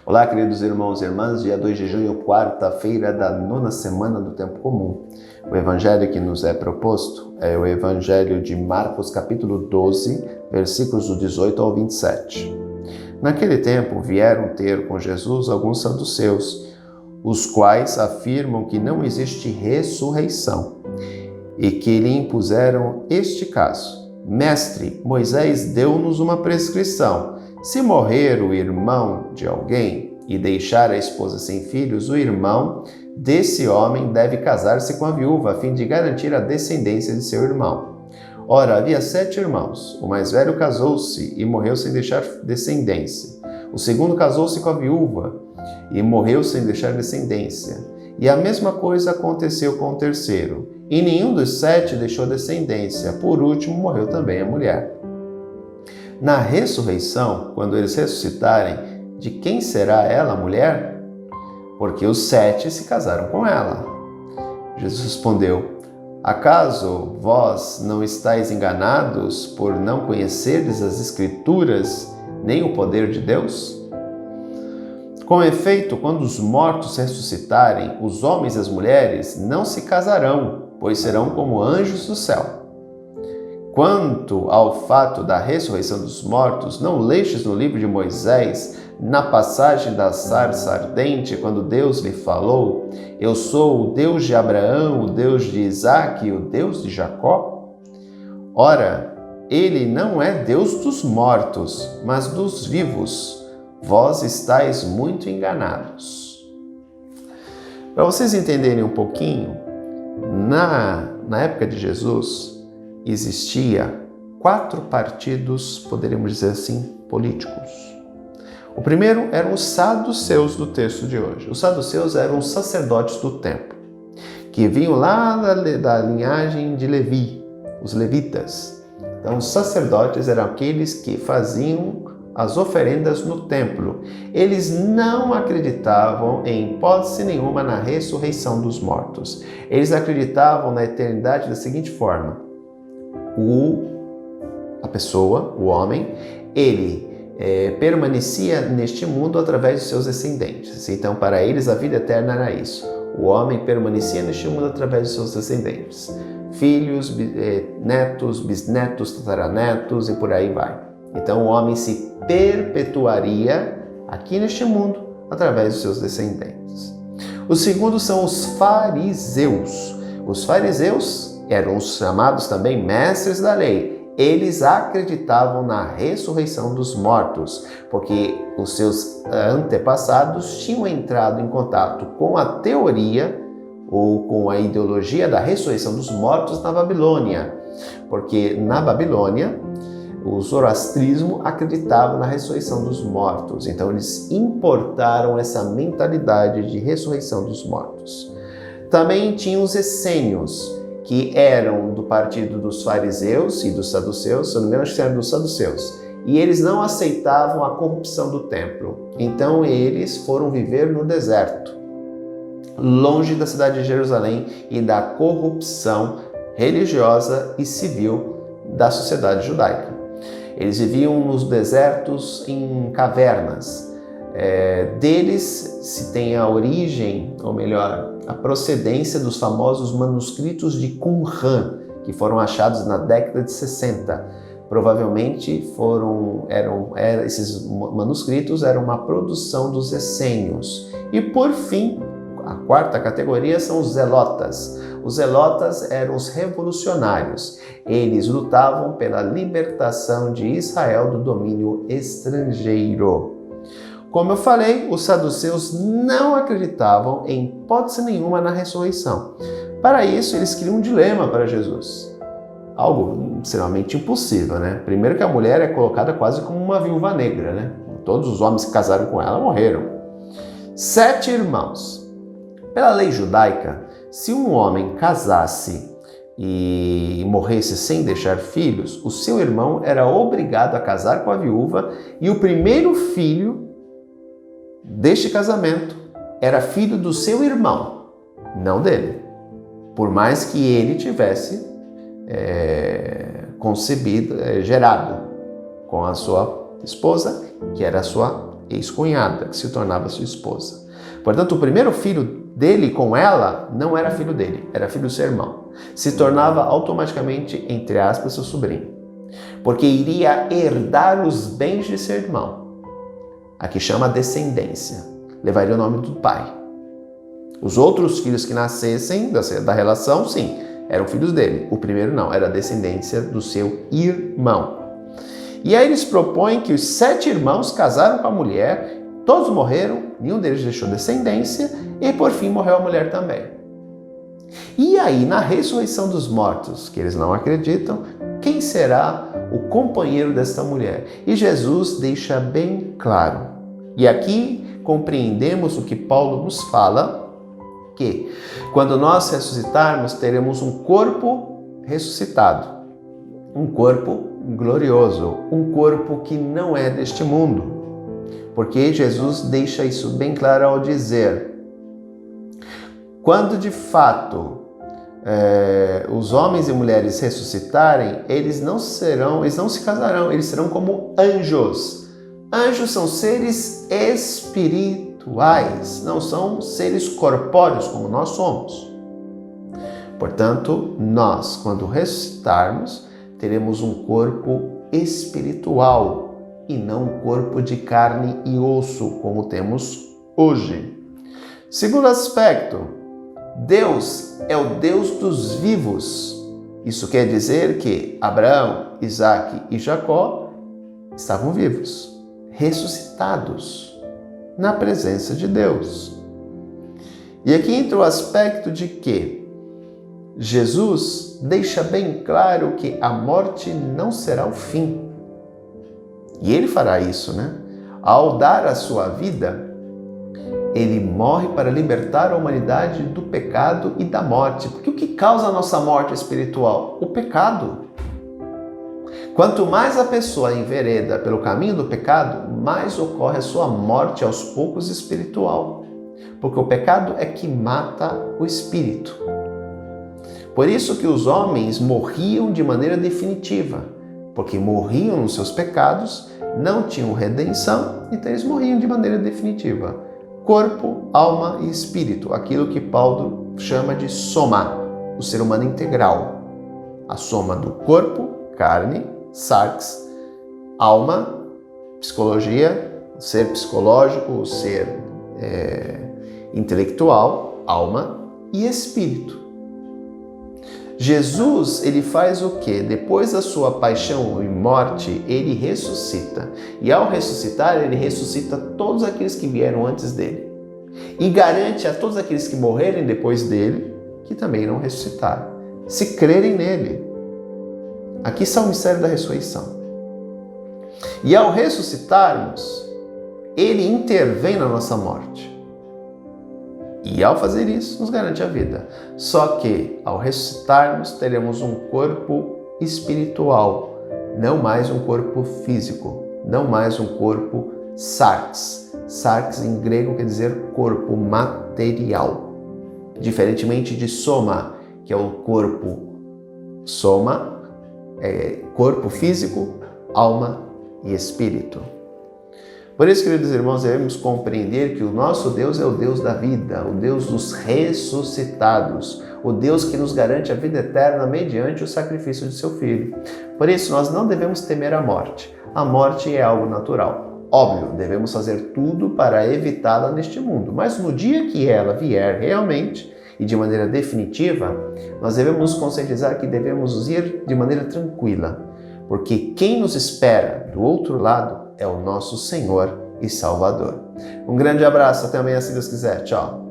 Olá, queridos irmãos e irmãs, dia 2 de junho, quarta-feira da 9ª semana do Tempo Comum. O evangelho que nos é proposto é o evangelho de Marcos, capítulo 12, versículos do 18 ao 27. Naquele tempo, vieram ter com Jesus alguns saduceus, os quais afirmam que não existe ressurreição, e que lhe impuseram este caso: Mestre, Moisés deu-nos uma prescrição. Se morrer o irmão de alguém e deixar a esposa sem filhos, o irmão desse homem deve casar-se com a viúva, a fim de garantir a descendência de seu irmão. Ora, havia 7 irmãos. O mais velho casou-se e morreu sem deixar descendência. O segundo casou-se com a viúva e morreu sem deixar descendência. E a mesma coisa aconteceu com o terceiro. E nenhum dos 7 deixou descendência. Por último, morreu também a mulher. Na ressurreição, quando eles ressuscitarem, de quem será ela a mulher? Porque os 7 se casaram com ela. Jesus respondeu: Acaso vós não estáis enganados por não conhecerdes as Escrituras, nem o poder de Deus? Com efeito, quando os mortos ressuscitarem, os homens e as mulheres não se casarão, pois serão como anjos do céu. Quanto ao fato da ressurreição dos mortos, não lestes no livro de Moisés, na passagem da sarça ardente, quando Deus lhe falou: Eu sou o Deus de Abraão, o Deus de Isaque e o Deus de Jacó? Ora, ele não é Deus dos mortos, mas dos vivos. Vós estáis muito enganados. Para vocês entenderem um pouquinho, na época de Jesus, existia 4 partidos, poderíamos dizer assim, políticos. O primeiro eram os saduceus do texto de hoje. Os saduceus eram os sacerdotes do templo, que vinham lá da linhagem de Levi, os levitas. Então, os sacerdotes eram aqueles que faziam as oferendas no templo. Eles não acreditavam em hipótese nenhuma na ressurreição dos mortos. Eles acreditavam na eternidade da seguinte forma: a pessoa, o homem, ele permanecia neste mundo através dos seus descendentes. Então, para eles, a vida eterna era isso. O homem permanecia neste mundo através dos seus descendentes. Filhos, netos, bisnetos, tataranetos e por aí vai. Então, o homem se perpetuaria aqui neste mundo através dos seus descendentes. O segundo são os fariseus. Os fariseus eram os chamados também mestres da lei. Eles acreditavam na ressurreição dos mortos, porque os seus antepassados tinham entrado em contato com a teoria ou com a ideologia da ressurreição dos mortos na Babilônia. Porque na Babilônia, o zoroastrismo acreditava na ressurreição dos mortos. Então, eles importaram essa mentalidade de ressurreição dos mortos. Também tinha os essênios, que eram do partido dos fariseus e dos saduceus, se não me engano, acho que eram dos saduceus. E eles não aceitavam a corrupção do templo. Então, eles foram viver no deserto, longe da cidade de Jerusalém e da corrupção religiosa e civil da sociedade judaica. Eles viviam nos desertos, em cavernas. Deles se tem a origem, ou melhor, a procedência dos famosos manuscritos de Qumran, que foram achados na década de 60. Provavelmente esses manuscritos eram uma produção dos essênios. E por fim, a 4ª categoria são os zelotas. Os zelotas eram os revolucionários. Eles lutavam pela libertação de Israel do domínio estrangeiro. Como eu falei, os saduceus não acreditavam em hipótese nenhuma na ressurreição. Para isso, eles criam um dilema para Jesus. Algo extremamente impossível, né? Primeiro que a mulher é colocada quase como uma viúva negra, né? Todos os homens que casaram com ela morreram. 7 irmãos. Pela lei judaica, se um homem casasse e morresse sem deixar filhos, o seu irmão era obrigado a casar com a viúva e o primeiro filho deste casamento era filho do seu irmão, não dele. Por mais que ele tivesse concebido, gerado com a sua esposa, que era a sua ex-cunhada, que se tornava sua esposa. Portanto, o primeiro filho dele com ela não era filho dele, era filho do seu irmão. Se tornava automaticamente, entre aspas, seu sobrinho, porque iria herdar os bens de seu irmão. Aqui chama descendência, levaria o nome do pai. Os outros filhos que nascessem da relação, sim, eram filhos dele. O primeiro não, era a descendência do seu irmão. E aí eles propõem que os 7 irmãos casaram com a mulher, todos morreram, nenhum deles deixou descendência e por fim morreu a mulher também. E aí, na ressurreição dos mortos, que eles não acreditam, quem será o companheiro desta mulher? E Jesus deixa bem claro. E aqui compreendemos o que Paulo nos fala, que quando nós ressuscitarmos, teremos um corpo ressuscitado, um corpo glorioso, um corpo que não é deste mundo. Porque Jesus deixa isso bem claro ao dizer: quando de fato os homens e mulheres ressuscitarem, eles não se casarão, eles serão como anjos. Anjos são seres espirituais, não são seres corpóreos como nós somos. Portanto, nós, quando ressuscitarmos, teremos um corpo espiritual e não um corpo de carne e osso, como temos hoje. Segundo aspecto, Deus é o Deus dos vivos. Isso quer dizer que Abraão, Isaque e Jacó estavam vivos, ressuscitados, na presença de Deus. E aqui entra o aspecto de que Jesus deixa bem claro que a morte não será o fim. E ele fará isso, né? Ao dar a sua vida, ele morre para libertar a humanidade do pecado e da morte. Porque o que causa a nossa morte espiritual? O pecado. Quanto mais a pessoa envereda pelo caminho do pecado, mais ocorre a sua morte aos poucos espiritual. Porque o pecado é que mata o espírito. Por isso que os homens morriam de maneira definitiva, porque morriam nos seus pecados, não tinham redenção, então eles morriam de maneira definitiva. Corpo, alma e espírito, aquilo que Paulo chama de soma, o ser humano integral. A soma do corpo, carne, sarx, alma, psicologia, o ser psicológico, o ser intelectual, alma e espírito. Jesus, ele faz o quê? Depois da sua paixão e morte, ele ressuscita. E ao ressuscitar, ele ressuscita todos aqueles que vieram antes dele. E garante a todos aqueles que morrerem depois dele, que também irão ressuscitar, se crerem nele. Aqui está o mistério da ressurreição. E ao ressuscitarmos, ele intervém na nossa morte. E ao fazer isso, nos garante a vida. Só que, ao ressuscitarmos, teremos um corpo espiritual, não mais um corpo físico, não mais um corpo sarx. Sarx em grego quer dizer corpo material. Diferentemente de soma, que é o corpo soma, corpo físico, alma e espírito. Por isso, queridos irmãos, devemos compreender que o nosso Deus é o Deus da vida, o Deus dos ressuscitados, o Deus que nos garante a vida eterna mediante o sacrifício de seu Filho. Por isso, nós não devemos temer a morte. A morte é algo natural. Óbvio, devemos fazer tudo para evitá-la neste mundo, mas no dia que ela vier realmente e de maneira definitiva, nós devemos nos conscientizar que devemos ir de maneira tranquila, porque quem nos espera do outro lado é o nosso Senhor e Salvador. Um grande abraço, até amanhã, se Deus quiser. Tchau!